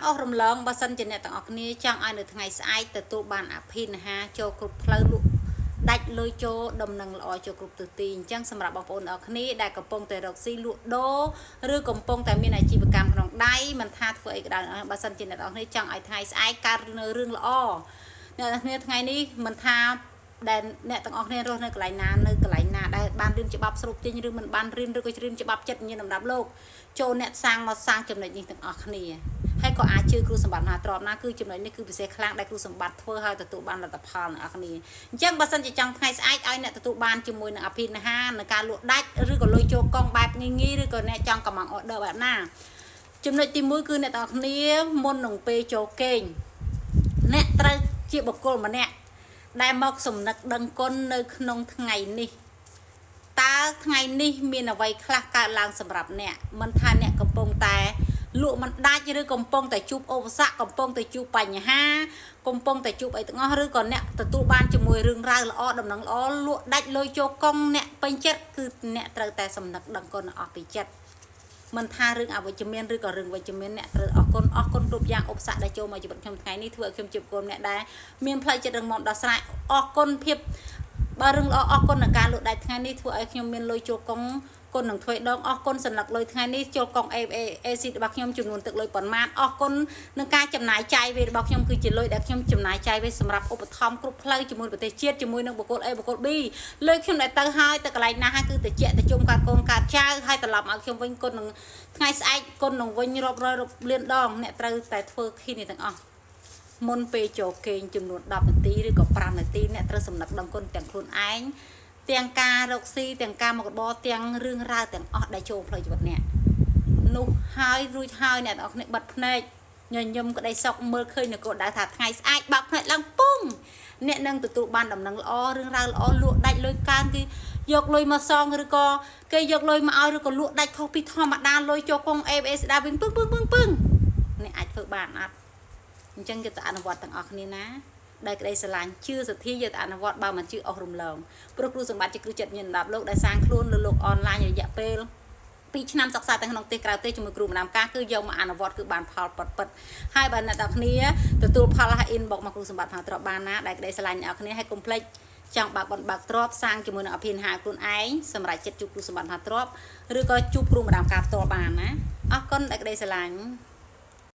អស់រំលងបើសិនជាអ្នកទាំងអស់គ្នាចង់ឲ្យនៅថ្ងៃស្អែកទទួលបានអភិនហាចូលគ្រប់ផ្លូវលក់ដាច់លុយចូលដំណឹងល្អចូលគ្រប់ទិសទីអញ្ចឹងសម្រាប់បងប្អូនទាំងអស់គ្នាដែលកំពុងតែរកស៊ីលក់ដូរឬកំពុងតែមានអាជីវកម្មក្នុងដៃមិនថាធ្វើអីក៏ដោយបើសិនជាអ្នកទាំងអស់គ្នាចង់ឲ្យថ្ងៃស្អែកកើតនៅរឿងល្អអ្នកទាំងអស់គ្នាថ្ងៃនេះមិនថាដែលអ្នកទាំងអស់គ្នារស់នៅកន្លែងណានៅកន្លែងណាដែលបានរៀនច្បាប់ស្រូបទាញឬមិនបានរៀនឬក៏រៀនច្បាប់ចិត្តញៀនដំណាប់លោកចូលអ្នកសាងមកសាងចំណុចនេះទាំងអស់គ្នាហើយក៏អាចជឿគ្រូសម្បត្តិមហាទ្រព្យណាគឺចំណុចនេះគឺពិសេសខ្លាំងដែលគ្រូសម្បត្តិធ្វើឲ្យទទួលបានលទ្ធផលអ្នកគ្នាអញ្ចឹងបើសិនជាចង់ថ្ងៃស្អែកឲ្យអ្នកទទួលបានជាមួយនឹងអភិនហានឹងការលក់ដាច់ឬក៏លុយចូលកង់បែបងាយឬក៏អ្នកចង់កំង order បែបណាចំណុចទី1គឺអ្នកទាំងគ្នាមុននឹងពេលចូលគេងអ្នកត្រូវជាបុគ្គលម្នាក់ដែលមកសំណឹកដឹងគុណនៅក្នុងថ្ងៃនេះតើថ្ងៃនេះមានអ្វីខ្លះកើតឡើងសម្រាប់អ្នកមិនថាអ្នកកំពុងតែលក់មិនដាច់ឬកំពុងតែជួបឧបសគ្គកំពុងតែជួបបញ្ហាកំពុងតែជួបអីទាំងអស់ឬក៏អ្នកទទួលបានជាមួយរឿងរ៉ាវល្អដំណឹងល្អលក់ដាច់លុយចូលកង់អ្នកពេញចិត្តគឺអ្នកត្រូវតែសំណឹកដឹងគុណអស់ពីចិត្តមិនថារឿងអវិជ្ជមានឬក៏រឿងវិជ្ជមានអ្នកត្រូវអរគុណគ្រប់យ៉ាងឧបសគ្គដែលចូលមកជីវិតខ្ញុំថ្ងៃនេះធ្វើឲ្យខ្ញុំជួបគុណអ្នកដែលមានផ្លូវចិត្តរឹងមាំដោះស្រាយអរគុណភាពបើរឿងល្អអរគុណនឹងការលក់ដាច់ថ្ងៃនេះធ្វើឲ្យខ្ញុំមានលុយចូលកង់គុណនឹងធ្វើដងអរគុណសន្លឹកលុយថ្ងៃនេះចូលកង់ AC របស់ខ្ញុំចំនួនទឹកលុយប៉ុន្មានអរគុណនឹងការចំណាយចាយវារបស់ខ្ញុំគឺជាលុយដែលខ្ញុំចំណាយចាយវាសម្រាប់ឧបត្ថម្ភគ្រប់ផ្លូវជាមួយប្រទេសជាតិជាមួយនឹងបុគ្គល A បុគ្គល B លុយខ្ញុំដែលទៅហើយទៅកន្លែងណាហើយគឺតិចទៅជុំកាត់កូនកាត់ចៅហើយត្រឡប់មកខ្ញុំវិញគុណនឹងថ្ងៃស្អែកគុណនឹងវិញរាប់រយលានដងអ្នកត្រូវតែធ្វើឃីនេះទាំងអស់មុនពេលចូលគេងចំនួន10នាទីឬក៏5នាទីអ្នកត្រូវសំណឹកដឹងគុណទាំងខ្លួនឯងទាំងការរកស៊ីទាំងការមករបរទាំងរឿងរ៉ាវទាំងអស់ដែលចូលផ្លូវជីវិតអ្នកនោះហើយរួចហើយអ្នកទាំងអស់គ្នាបិទភ្នែកញញឹមក្តីសុខមើលឃើញនគរដៅថាថ្ងៃស្អែកបើកភ្នែកឡើងពុំអ្នកនឹងទទួលបានដំណឹងល្អរឿងរ៉ាវល្អលក់ដាច់លុយកើនគេយកលុយមកសងឬក៏គេយកលុយមកឲ្យឬក៏លក់ដាច់ខុសពីធម្មតាលុយចូលកង ABS ស្ដាប់វិញពឹងអ្នកអាចធ្វើបានអត់អញ្ចឹងយកទៅអនុវត្តទាំងអស់គ្នាណាដែលក្តីស្រឡាញ់ជឿសទ្ធាយកទៅអនុវត្តបើមិនជឿអស់រំលងព្រោះគ្រូសម្បត្តិជាគ្រូចិត្តញៀន10លោកដែលសាងខ្លួនលើលោកអនឡាញរយៈពេល2ឆ្នាំសិក្សាទាំងក្នុងប្រទេសក្រៅប្រទេសជាមួយគ្រូម្ដាមការគឺយកមកអនុវត្តគឺបានផលពិតហើយបើអ្នកទាំងគ្នាទទួលផលហើយ inbox មកគ្រូសម្បត្តិផងទ្របបានណាដែលក្តីស្រឡាញ់អ្នកគ្នាឲ្យកុំភ្លេចចង់បើកទ្របសាងជាមួយនឹងអភិនហាខ្លួនឯងសម្រាប់ចិត្តជួបគ្រូសម្បត្តិផងទ្របឬក៏ជួបគ្រូម្ដាមការផ្ទាល់បានណាអរគុណដែលក្តីស្រឡាញ់